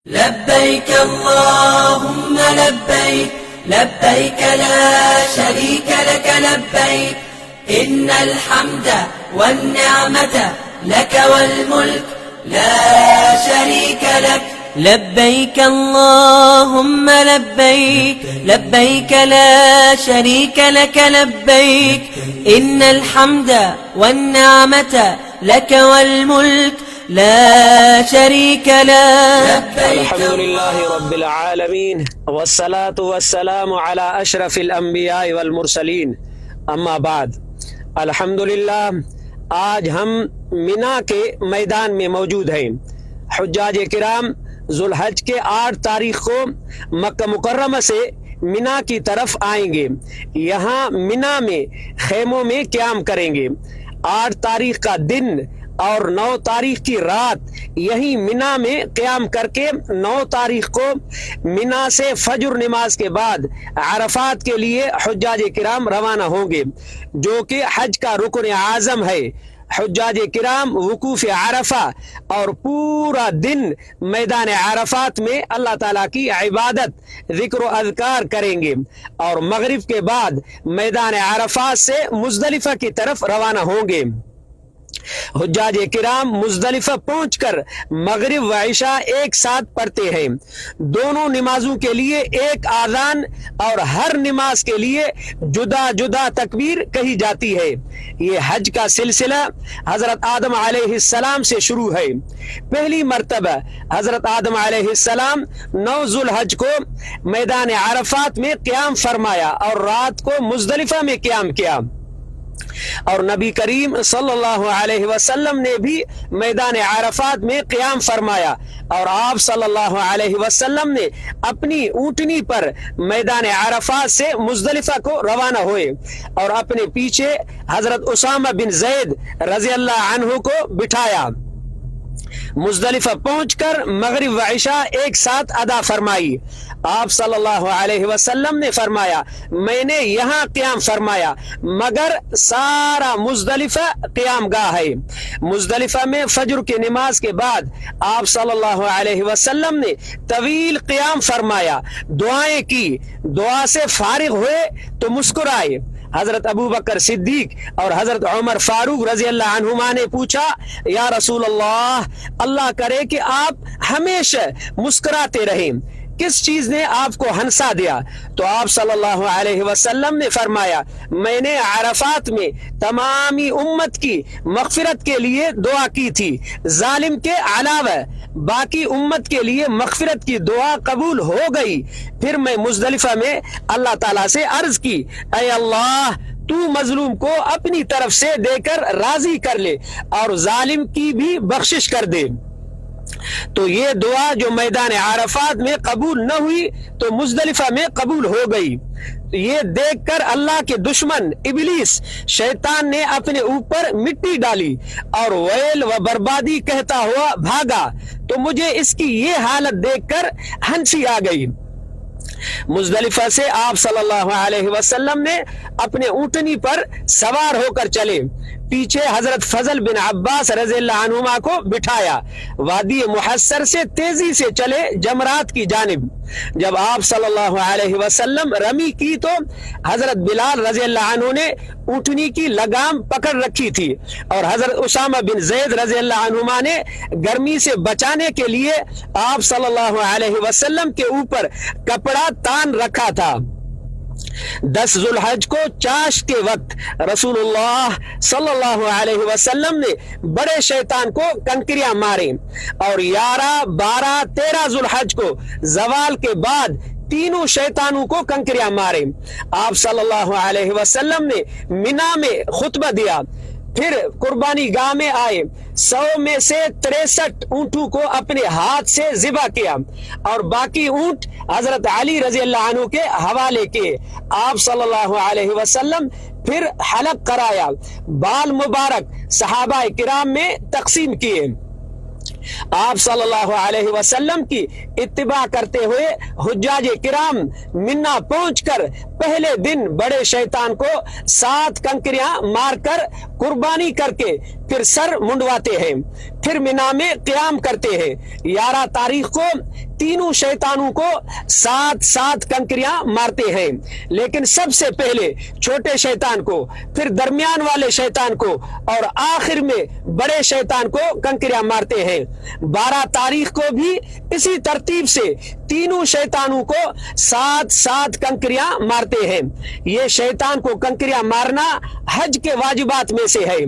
لبيك اللهم لبيك لبيك لا شريك لك لبيك إن الحمد والنعمة لك والملك لا شريك لك لبيك اللهم لبيك لبيك لا شريك لك لبيك إن الحمد والنعمة لك والملك لا شريك لك. الحمد لله رب العالمين والصلاة والسلام على أشرف الأنبياء والمرسلين اما بعد. الحمدللہ آج ہم مینا کے میدان میں موجود ہیں. حجاج کرام ذوالحج کے 8 تاریخ کو مکہ مکرمہ سے مینا کی طرف آئیں گے. یہاں مینا میں خیموں میں قیام کریں گے. 8 تاریخ کا دن اور 9 تاریخ کی رات یہی مینا میں قیام کر کے 9 تاریخ کو مینا سے فجر نماز کے بعد عرفات کے لیے حجاج کرام روانہ ہوں گے، جو کہ حج کا رکن اعظم ہے. حجاج کرام وقوف عرفہ اور پورا دن میدان عرفات میں اللہ تعالیٰ کی عبادت ذکر و اذکار کریں گے، اور مغرب کے بعد میدان عرفات سے مزدلفہ کی طرف روانہ ہوں گے. حجاج کرام مزدلفہ پہنچ کر مغرب و عشاء ایک ساتھ پڑھتے ہیں. دونوں نمازوں کے لیے ایک آذان اور ہر نماز کے لیے جدا جدا تکبیر کہی جاتی ہے. یہ حج کا سلسلہ حضرت آدم علیہ السلام سے شروع ہے. پہلی مرتبہ حضرت آدم علیہ السلام 9 ذوالحج کو میدان عرفات میں قیام فرمایا اور رات کو مزدلفہ میں قیام کیا، اور نبی کریم صلی اللہ علیہ وسلم نے بھی میدان عرفات میں قیام فرمایا، اور آپ صلی اللہ علیہ وسلم نے اپنی اونٹنی پر میدان عرفات سے مزدلفہ کو روانہ ہوئے اور اپنے پیچھے حضرت اسامہ بن زید رضی اللہ عنہ کو بٹھایا. مزدلفہ پہنچ کر مغرب و عشاء ایک ساتھ ادا فرمائی. آپ صلی اللہ علیہ وسلم نے فرمایا، میں نے یہاں قیام فرمایا مگر سارا مزدلفہ قیام گاہ ہے. مزدلفہ میں فجر کی نماز کے بعد آپ صلی اللہ علیہ وسلم نے طویل قیام فرمایا، دعائیں کی. دعا سے فارغ ہوئے تو مسکرائے. حضرت ابو بکر صدیق اور حضرت عمر فاروق رضی اللہ عنہما نے پوچھا، یا رسول اللہ کرے کہ آپ ہمیشہ مسکراتے رہیں، کس چیز نے آپ کو ہنسا دیا؟ تو آپ صلی اللہ علیہ وسلم نے فرمایا، میں نے عرفات میں تمامی امت کی مغفرت کے لیے دعا کی تھی، ظالم کے علاوہ باقی امت کے لیے مغفرت کی دعا قبول ہو گئی. پھر میں مزدلفہ میں اللہ تعالیٰ سے عرض کی، اے اللہ تو مظلوم کو اپنی طرف سے دے کر راضی کر لے اور ظالم کی بھی بخشش کر دے. تو یہ دعا جو میدان عرفات میں قبول نہ ہوئی تو مزدلفہ میں قبول ہو گئی. یہ دیکھ کر اللہ کے دشمن ابلیس شیطان نے اپنے اوپر مٹی ڈالی اور ویل و بربادی کہتا ہوا بھاگا. تو مجھے اس کی یہ حالت دیکھ کر ہنسی آ گئی. مزدلفہ سے آپ صلی اللہ علیہ وسلم نے اپنے اونٹنی پر سوار ہو کر چلے. پیچھے حضرت فضل بن عباس رضی اللہ عنہما کو بٹھایا. وادی محصر سے تیزی سے چلے جمرات کی جانب. جب آپ صلی اللہ علیہ وسلم رمی کی تو حضرت بلال رضی اللہ عنہ نے اونٹنی کی لگام پکڑ رکھی تھی، اور حضرت اسامہ بن زید رضی اللہ عنہما نے گرمی سے بچانے کے لیے آپ صلی اللہ علیہ وسلم کے اوپر کپڑا تان رکھا تھا. 10 ذوالحج کو چاشت کے وقت رسول اللہ صلی اللہ علیہ وسلم نے بڑے شیطان کو کنکریاں مارے، اور 11، 12، 13 ذوالحج کو زوال کے بعد تینوں شیطانوں کو کنکریاں مارے. آپ صلی اللہ علیہ وسلم نے مینا میں خطبہ دیا، پھر قربانی گاہ میں آئے. 100 میں سے 63 اونٹوں کو اپنے ہاتھ سے ذبح کیا اور باقی اونٹ حضرت علی رضی اللہ عنہ کے حوالے کیے. آپ صلی اللہ علیہ وسلم پھر حلق کرایا، بال مبارک صحابہ کرام میں تقسیم کیے. آپ صلی اللہ علیہ وسلم کی اتباع کرتے ہوئے حجاج کرام منا پہنچ کر پہلے دن بڑے شیطان کو 7 کنکریاں مار کر قربانی کر کے پھر سر منڈواتے ہیں، پھر مینا میں قیام کرتے ہیں۔ 11 تاریخ کو تینوں شیطانوں کو 7 کنکریاں مارتے ہیں، لیکن سب سے پہلے چھوٹے شیطان کو، پھر درمیان والے شیطان کو اور آخر میں بڑے شیطان کو کنکریاں مارتے ہیں۔ 12 تاریخ کو بھی اسی ترتیب سے تینوں شیطانوں کو 7 کنکریاں مارتے ہیں۔ یہ شیطان کو کنکریاں مارنا حج کے واجبات میں سے ہے۔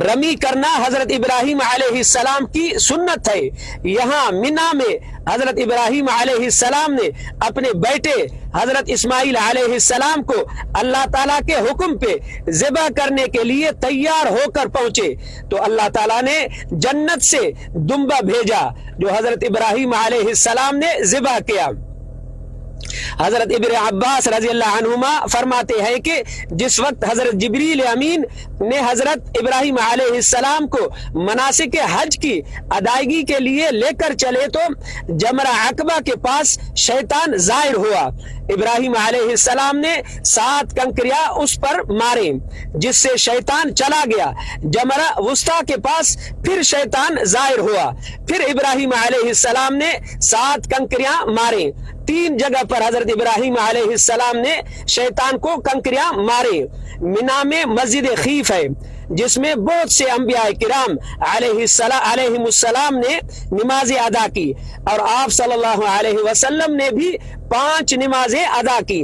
رمی کرنا حضرت ابراہیم علیہ السلام کی سنت ہے۔ یہاں مینا میں حضرت ابراہیم علیہ السلام نے اپنے بیٹے حضرت اسماعیل علیہ السلام کو اللہ تعالیٰ کے حکم پہ ذبح کرنے کے لیے تیار ہو کر پہنچے تو اللہ تعالیٰ نے جنت سے دمبا بھیجا جو حضرت ابراہیم علیہ السلام نے ذبح کیا۔ حضرت ابن عباس رضی اللہ عنہما فرماتے ہیں کہ جس وقت حضرت جبریل امین نے حضرت ابراہیم علیہ السلام کو مناسک حج کی ادائیگی کے لیے لے کر چلے تو جمرہ عقبہ کے پاس شیطان ظاہر ہوا۔ ابراہیم علیہ السلام نے 7 کنکریاں اس پر مارے جس سے شیطان چلا گیا۔ جمرہ وسطیٰ کے پاس پھر شیطان ظاہر ہوا، پھر ابراہیم علیہ السلام نے 7 کنکریاں مارے۔ 3 جگہ پر حضرت ابراہیم علیہ السلام نے شیطان کو کنکریاں مارے۔ مینا میں مسجد خیف ہے جس میں بہت سے انبیاء کرام علیہ السلام نے نمازیں ادا کی اور آپ صلی اللہ علیہ وسلم نے بھی 5 نمازیں ادا کی۔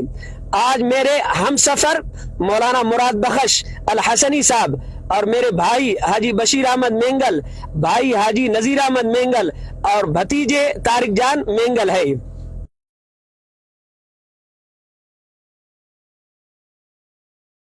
آج میرے ہم سفر مولانا مراد بخش الحسنی صاحب اور میرے بھائی حاجی بشیر احمد مینگل، بھائی حاجی نذیر احمد مینگل اور بھتیجے طارق جان مینگل ہے۔